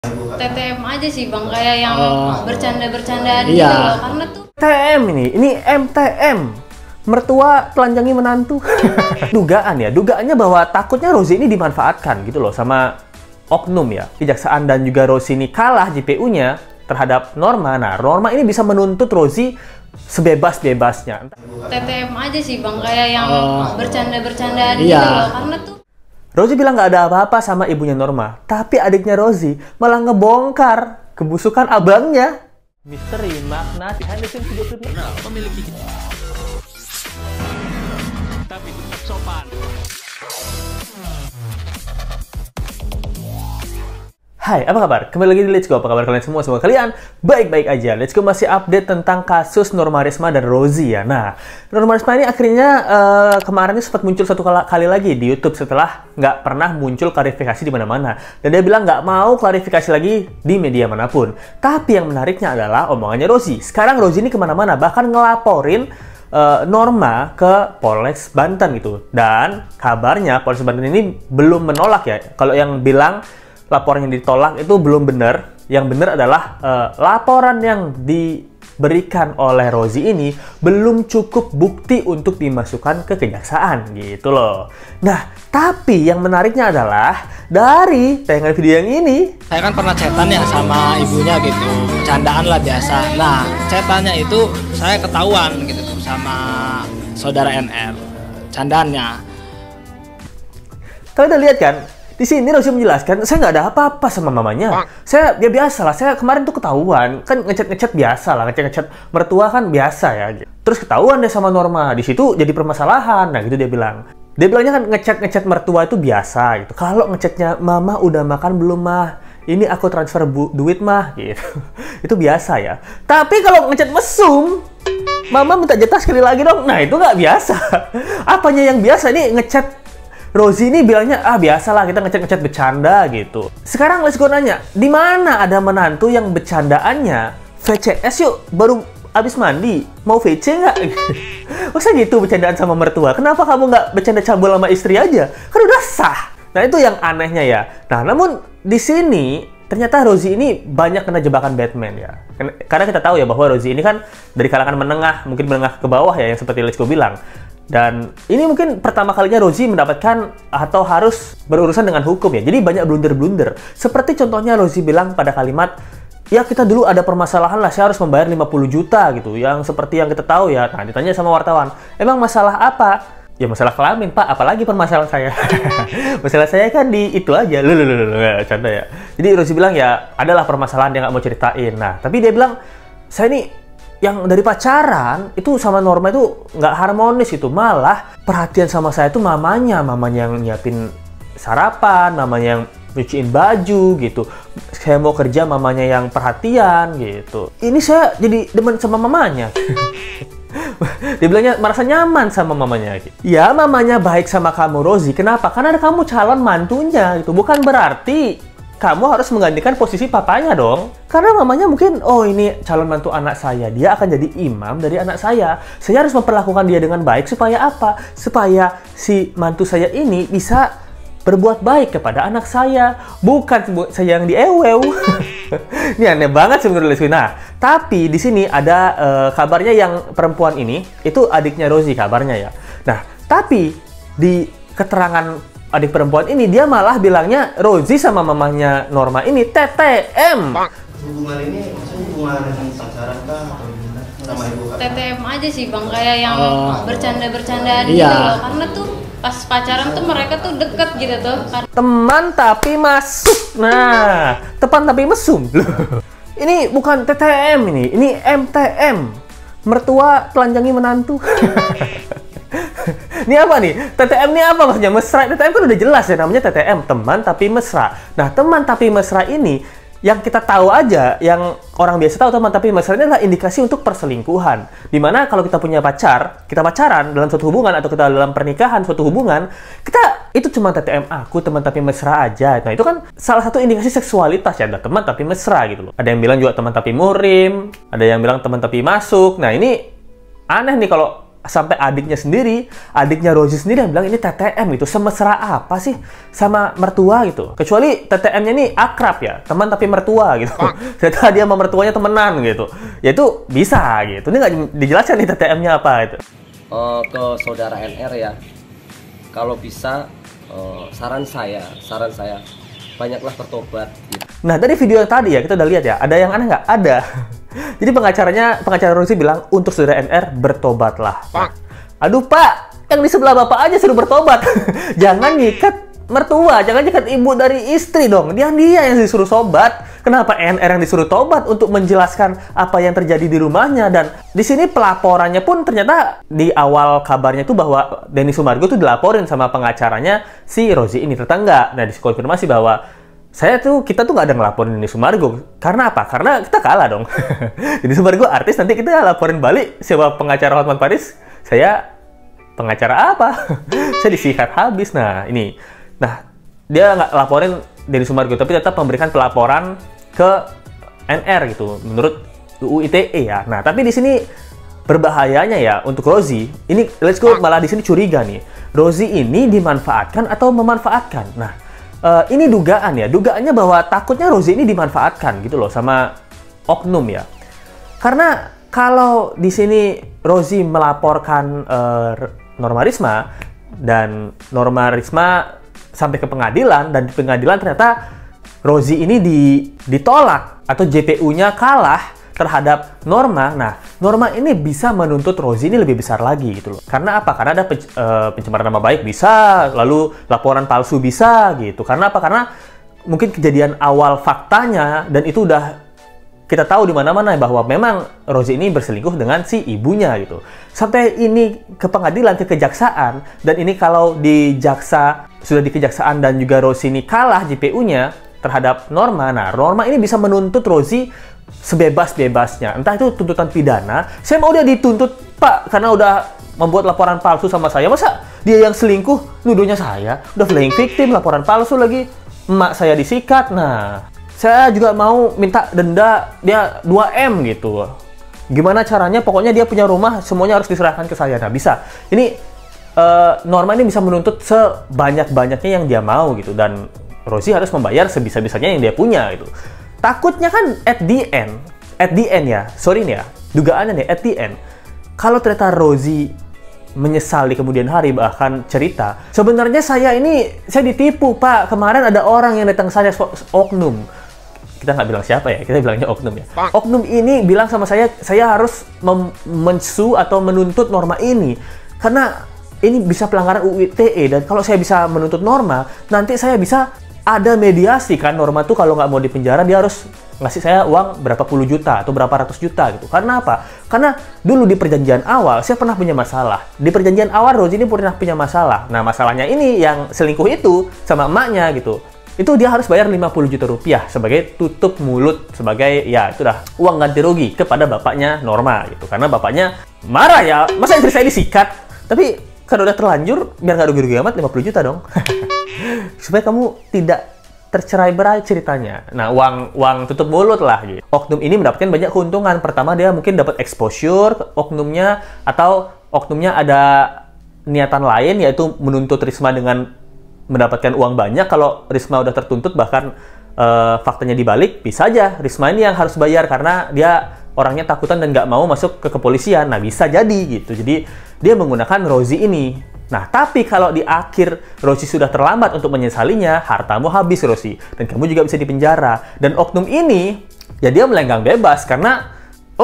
TTM aja sih bang, kayak yang bercanda-bercandaan gitu Iya. loh, karena tuh TM ini MTM. Mertua telanjangi menantu. Dugaannya bahwa takutnya Rozi ini dimanfaatkan gitu loh sama oknum ya. Kejaksaan dan juga Rozi ini kalah JPU-nya terhadap Norma. Nah, Norma ini bisa menuntut Rozi sebebas-bebasnya. TTM aja sih bang, kayak yang bercanda-bercandaan Iya. gitu loh, karena tuh Rozi bilang nggak ada apa-apa sama ibunya Norma, tapi adiknya Rozi malah ngebongkar kebusukan abangnya. Misteri makna behind the scenes video klipnya. Memiliki tapi tetap sopan. Hai, apa kabar? Kembali lagi di Let's Go. Apa kabar kalian semua? Semoga kalian baik-baik aja. Let's Go masih update tentang kasus Norma Risma dan Rozi ya. Nah, Norma Risma ini akhirnya kemarin ini sempat muncul satu kali lagi di YouTube setelah nggak pernah muncul klarifikasi di mana-mana. Dan dia bilang nggak mau klarifikasi lagi di media manapun. Tapi yang menariknya adalah omongannya Rozi. Sekarang Rozi ini kemana-mana, bahkan ngelaporin Norma ke Polres Banten gitu. Dan kabarnya Polres Banten ini belum menolak ya. Kalau yang bilang laporan yang ditolak itu belum benar. Yang benar adalah laporan yang diberikan oleh Rozi ini belum cukup bukti untuk dimasukkan ke kejaksaan gitu loh. Nah, tapi yang menariknya adalah dari tayangan video yang ini, Saya kan pernah chatan ya sama ibunya gitu, bercandaan lah biasa. Nah, chatannya itu saya ketahuan gitu tuh sama saudara NR, candaannya. kalian udah lihat kan? Di sini Rozi menjelaskan, saya nggak ada apa-apa sama mamanya. Saya ya biasa lah. Saya kemarin tuh ketahuan, kan ngechat biasa lah, ngechat mertua kan biasa ya. Terus ketahuan deh sama Norma. Di situ jadi permasalahan. Nah gitu dia bilang. Dia bilangnya kan ngechat mertua itu biasa gitu. Kalau ngechatnya mama udah makan belum mah? Ini aku transfer duit mah gitu. Itu biasa ya. Tapi kalau ngechat mesum, mama minta jatah sekali lagi dong. Nah itu nggak biasa. Apanya yang biasa? Ini ngechat Rozi ini bilangnya, biasalah kita ngechat bercanda gitu. Sekarang let's go nanya, di mana ada menantu yang bercandaannya VCS yuk, baru abis mandi, mau VC nggak? Masa gitu bercandaan sama mertua? Kenapa kamu nggak bercanda cabul sama istri aja? Kan udah sah. Nah itu yang anehnya ya. Nah namun di sini ternyata Rozi ini banyak kena jebakan Batman ya. Karena kita tahu ya bahwa Rozi ini kan dari kalangan menengah, mungkin menengah ke bawah ya, yang seperti Let's Go bilang. Dan ini mungkin pertama kalinya Rozi mendapatkan atau harus berurusan dengan hukum ya. Jadi banyak blunder-blunder. Seperti contohnya Rozi bilang pada kalimat, ya kita dulu ada permasalahan lah, saya harus membayar 50 juta gitu. Yang seperti yang kita tahu ya. Nah ditanya sama wartawan, emang masalah apa? Ya masalah kelamin pak, apalagi permasalahan saya. Masalah saya kan di itu aja. Canda ya. Jadi Rozi bilang ya adalah permasalahan dia nggak mau ceritain. Nah tapi dia bilang, saya ini yang dari pacaran itu sama Norma itu nggak harmonis itu, malah perhatian sama saya itu mamanya yang nyiapin sarapan, mamanya yang nyuciin baju gitu. Saya mau kerja, mamanya yang perhatian gitu. Ini saya jadi demen sama mamanya. Dia bilangnya merasa nyaman sama mamanya gitu. Ya mamanya baik sama kamu Rozi, kenapa? Karena kamu calon mantunya gitu. Bukan berarti kamu harus menggantikan posisi papanya dong. Karena mamanya mungkin, oh ini calon mantu anak saya, dia akan jadi imam dari anak saya. Saya harus memperlakukan dia dengan baik supaya apa? Supaya si mantu saya ini bisa berbuat baik kepada anak saya. Bukan saya yang diewew. Ini aneh banget sebenarnya. Nah, tapi di sini ada kabarnya yang perempuan ini, itu adiknya Rozi kabarnya ya. Nah, tapi di keterangan adik perempuan ini, dia malah bilangnya Rozi sama mamanya Norma ini TTM. Hubungan ini maksudnya hubungan pacaran kah atau gimana sama ibu kak? TTM aja sih bang, kayak yang bercanda-bercandaan Iya. gitu loh, karena tuh pas pacaran tuh mereka tuh deket gitu tuh. Teman tapi masuk. Nah, teman tapi mesum. Ini bukan TTM ini MTM. Mertua telanjangi menantu. Ini apa nih? TTM ini apa maksudnya? Mesra. TTM kan udah jelas ya namanya TTM, teman tapi mesra. Nah, teman tapi mesra ini yang kita tahu aja, yang orang biasa tahu teman tapi mesra ini adalah indikasi untuk perselingkuhan. Dimana kalau kita punya pacar, kita pacaran dalam suatu hubungan atau kita dalam pernikahan suatu hubungan, kita itu cuma TTM aku teman tapi mesra aja. Nah, itu kan salah satu indikasi seksualitas ya, ada teman tapi mesra gitu loh. Ada yang bilang juga teman tapi murim, ada yang bilang teman tapi masuk. Nah, ini aneh nih kalau sampai adiknya Rozi sendiri yang bilang ini TTM gitu. Semesra apa sih sama mertua gitu. Kecuali TTM-nya ini akrab ya, teman tapi mertua gitu. Ternyata dia sama mertuanya temenan gitu. Ya itu bisa gitu. Ini nggak dijelaskan nih TTM-nya apa itu. Ke saudara NR ya, kalau bisa saran saya banyaklah bertobat gitu. Nah dari video yang tadi ya kita udah lihat ya, ada yang aneh nggak? Ada. Jadi pengacara Rozi bilang untuk saudara NR bertobatlah. Aduh Pak, yang di sebelah Bapak aja suruh bertobat. Jangan nyikat mertua, jangan nyikat ibu dari istri dong. Dia yang disuruh sobat. Kenapa NR yang disuruh tobat untuk menjelaskan apa yang terjadi di rumahnya? Dan di sini pelaporannya pun ternyata di awal kabarnya itu bahwa Denny Sumargo tuh dilaporin sama pengacaranya si Rozi ini, ternyata enggak. Nah dikonfirmasi bahwa kita tuh nggak ada ngelaporin Denny Sumargo. Karena apa? Karena kita kalah dong. Denny Sumargo artis, nanti kita laporin balik siapa pengacara Hotman Paris. Saya pengacara apa? Saya disikat habis. Nah ini, dia nggak laporin Denny Sumargo, tapi tetap memberikan pelaporan ke NR gitu, menurut UU ITE ya. Nah tapi di sini berbahayanya ya untuk Rozi. Ini let's go malah di sini curiga nih. Rozi ini dimanfaatkan atau memanfaatkan? Nah ini dugaannya bahwa takutnya Rozi ini dimanfaatkan gitu loh sama oknum ya. Karena kalau di sini Rozi melaporkan Norma Risma dan Norma Risma sampai ke pengadilan, dan di pengadilan ternyata Rozi ini ditolak atau JPU-nya kalah terhadap Norma. Nah, Norma ini bisa menuntut Rozi ini lebih besar lagi gitu loh. Karena apa? Karena ada pencemaran nama baik bisa, lalu laporan palsu bisa gitu. Karena apa? Karena mungkin kejadian awal faktanya, dan itu udah kita tahu di mana-mana bahwa memang Rozi ini berselingkuh dengan si ibunya gitu. Sampai ini ke pengadilan, ke kejaksaan, dan ini kalau sudah di kejaksaan dan juga Rozi ini kalah JPU-nya terhadap Norma. Nah, Norma ini bisa menuntut Rozi sebebas-bebasnya. Entah itu tuntutan pidana. Saya mau dia dituntut, Pak, karena udah membuat laporan palsu sama saya. Masa dia yang selingkuh, nuduhnya saya? Udah playing victim, laporan palsu lagi. Emak saya disikat. Nah, saya juga mau minta denda dia 2M gitu. Gimana caranya? Pokoknya dia punya rumah, semuanya harus diserahkan ke saya. Nah, bisa. Ini Norma ini bisa menuntut sebanyak-banyaknya yang dia mau gitu. Dan Rozi harus membayar sebisa-bisanya yang dia punya gitu. Takutnya kan at the end ya, sorry nih ya, dugaannya nih, at the end, kalau ternyata Rozi menyesal di kemudian hari, bahkan cerita, sebenarnya saya ditipu Pak, kemarin ada orang yang datang saya, oknum, kita nggak bilang siapa ya, kita bilangnya oknum ya. Oknum ini bilang sama saya harus mensu atau menuntut Norma ini, karena ini bisa pelanggaran UU ITE, dan kalau saya bisa menuntut Norma, nanti saya bisa ada mediasi kan. Norma tuh kalau nggak mau dipenjara dia harus ngasih saya uang berapa puluh juta atau berapa ratus juta gitu. Karena apa? Karena dulu di perjanjian awal saya pernah punya masalah. Di perjanjian awal Rozi ini pernah punya masalah. Nah masalahnya ini yang selingkuh itu sama emaknya gitu. Itu dia harus bayar 50 juta rupiah sebagai tutup mulut, sebagai ya itu dah uang ganti rugi kepada bapaknya Norma gitu. Karena bapaknya marah ya, masa istri saya disikat? Tapi kalau udah terlanjur biar nggak rugi-rugi amat 50 juta dong. Supaya kamu tidak tercerai-berai ceritanya. Nah, uang tutup mulut lah gitu. Oknum ini mendapatkan banyak keuntungan. Pertama, dia mungkin dapat exposure ke oknumnya, atau oknumnya ada niatan lain, yaitu menuntut Risma dengan mendapatkan uang banyak. Kalau Risma udah tertuntut, bahkan faktanya dibalik, bisa aja Risma ini yang harus bayar karena dia orangnya takutan dan nggak mau masuk ke kepolisian. Nah, bisa jadi gitu. Jadi, dia menggunakan Rozi ini. Nah, tapi kalau di akhir Rozi sudah terlambat untuk menyesalinya, hartamu habis, Rozi. Dan kamu juga bisa dipenjara. Dan oknum ini, ya dia melenggang bebas karena,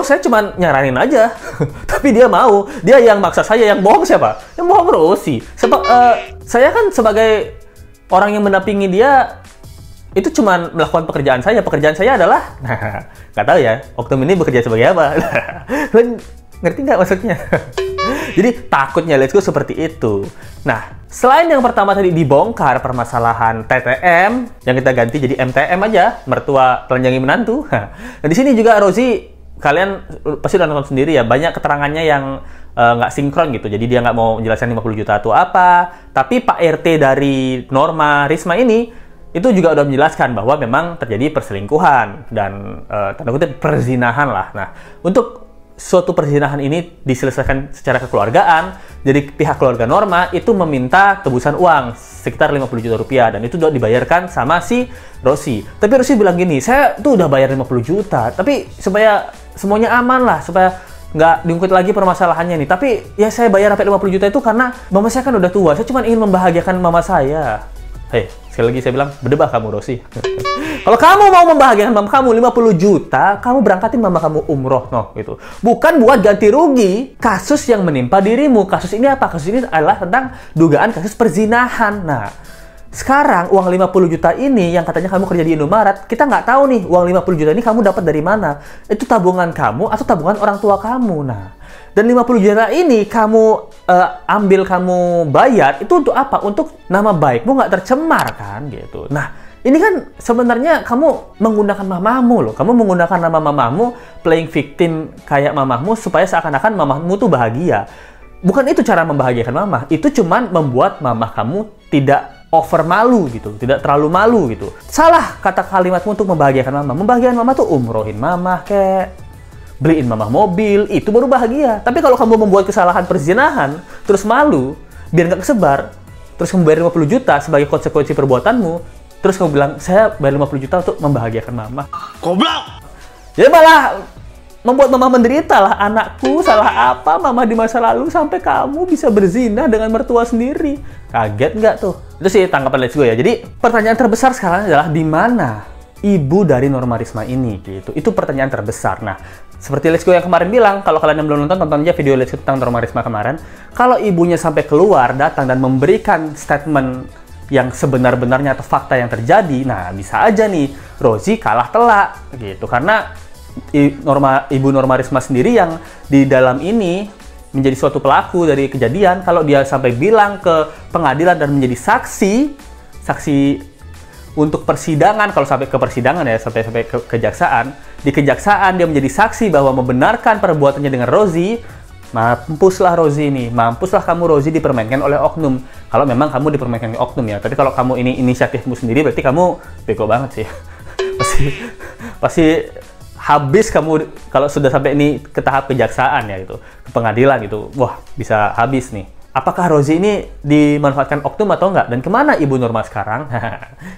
saya cuma nyaranin aja. Tapi dia mau. Dia yang maksa saya. Yang bohong siapa? Yang bohong Rozi. Saya kan sebagai orang yang mendampingi dia, itu cuma melakukan pekerjaan saya. Pekerjaan saya adalah, nggak tahu ya, oknum ini bekerja sebagai apa. Kalian ngerti nggak maksudnya? Jadi takutnya let's go seperti itu. Nah, selain yang pertama tadi dibongkar permasalahan TTM, yang kita ganti jadi MTM aja, mertua telanjangi menantu. Nah, di sini juga Rozi, kalian pasti udah nonton sendiri ya, banyak keterangannya yang nggak sinkron gitu. Jadi dia nggak mau menjelaskan 50 juta itu apa. Tapi Pak RT dari Norma Risma ini, itu juga udah menjelaskan bahwa memang terjadi perselingkuhan dan tanda kutip perzinahan lah. Nah, untuk suatu perzinahan ini diselesaikan secara kekeluargaan, jadi pihak keluarga Norma itu meminta tebusan uang sekitar 50 juta rupiah dan itu udah dibayarkan sama si Rosi. Tapi Rosi bilang gini, saya tuh udah bayar 50 juta, tapi supaya semuanya aman lah, supaya nggak diungkit lagi permasalahannya nih. Tapi ya saya bayar sampai 50 juta itu karena mama saya kan udah tua, saya cuma ingin membahagiakan mama saya. Hei, sekali lagi saya bilang, berdebah kamu Rosi. Kalau kamu mau membahagiakan mama kamu 50 juta, kamu berangkatin mama kamu umroh, gitu. Bukan buat ganti rugi kasus yang menimpa dirimu. Kasus ini apa? Kasus ini adalah tentang dugaan kasus perzinahan. Nah, sekarang uang 50 juta ini yang katanya kamu kerja di Indomaret, kita nggak tahu nih uang 50 juta ini kamu dapat dari mana. Itu tabungan kamu atau tabungan orang tua kamu. Nah, dan 50 juta ini kamu ambil, kamu bayar, itu untuk apa? Untuk nama baikmu nggak tercemar kan gitu. Nah, ini kan sebenarnya kamu menggunakan mamamu loh. Kamu menggunakan nama mamamu, playing victim kayak mamamu supaya seakan-akan mamamu tuh bahagia. Bukan itu cara membahagiakan mama. Itu cuman membuat mama kamu tidak over malu gitu, tidak terlalu malu gitu. Salah kata kalimatmu untuk membahagiakan mama. Membahagiakan mama tuh umrohin mama kayak beliin mama mobil, itu baru bahagia. Tapi kalau kamu membuat kesalahan perzinahan, terus malu, biar nggak kesebar, terus kamu bayar 50 juta sebagai konsekuensi perbuatanmu, terus kamu bilang, saya bayar 50 juta untuk membahagiakan mama. Goblok! Ya malah membuat mama menderita lah. Anakku, salah apa mama di masa lalu sampai kamu bisa berzina dengan mertua sendiri? Kaget nggak tuh? Itu sih tanggapan Let's Go ya. Jadi pertanyaan terbesar sekarang adalah di mana ibu dari Norma Risma ini gitu. Itu pertanyaan terbesar. Nah, seperti Let's Go yang kemarin bilang, kalau kalian yang belum nonton, tonton aja video Let's Go tentang Norma Risma kemarin. Kalau ibunya sampai keluar, datang dan memberikan statement yang sebenar-benarnya atau fakta yang terjadi, nah bisa aja nih Rosi kalah telak gitu. Karena Ibu Norma Risma sendiri yang di dalam ini menjadi suatu pelaku dari kejadian, kalau dia sampai bilang ke pengadilan dan menjadi saksi untuk persidangan, kalau sampai ke persidangan ya, sampai ke kejaksaan, di kejaksaan dia menjadi saksi bahwa membenarkan perbuatannya dengan Rosi, mampuslah Rosi ini, mampuslah kamu Rosi dipermainkan oleh oknum. Kalau memang kamu dipermainkan oleh oknum ya, tapi kalau kamu ini inisiatifmu sendiri, berarti kamu bego banget sih. pasti habis kamu kalau sudah sampai ini ke tahap kejaksaan ya gitu, ke pengadilan gitu, wah bisa habis nih. Apakah Rosi ini dimanfaatkan oknum atau enggak? Dan kemana Ibu Norma sekarang?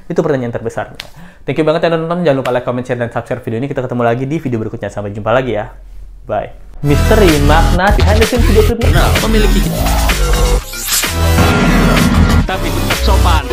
Itu pertanyaan terbesarnya. Thank you banget ya nonton. Jangan lupa like, comment, share, dan subscribe video ini. Kita ketemu lagi di video berikutnya. Sampai jumpa lagi ya. Bye. Misteri makna behind the scenes video klipnya Memiliki tapi tetap sopan.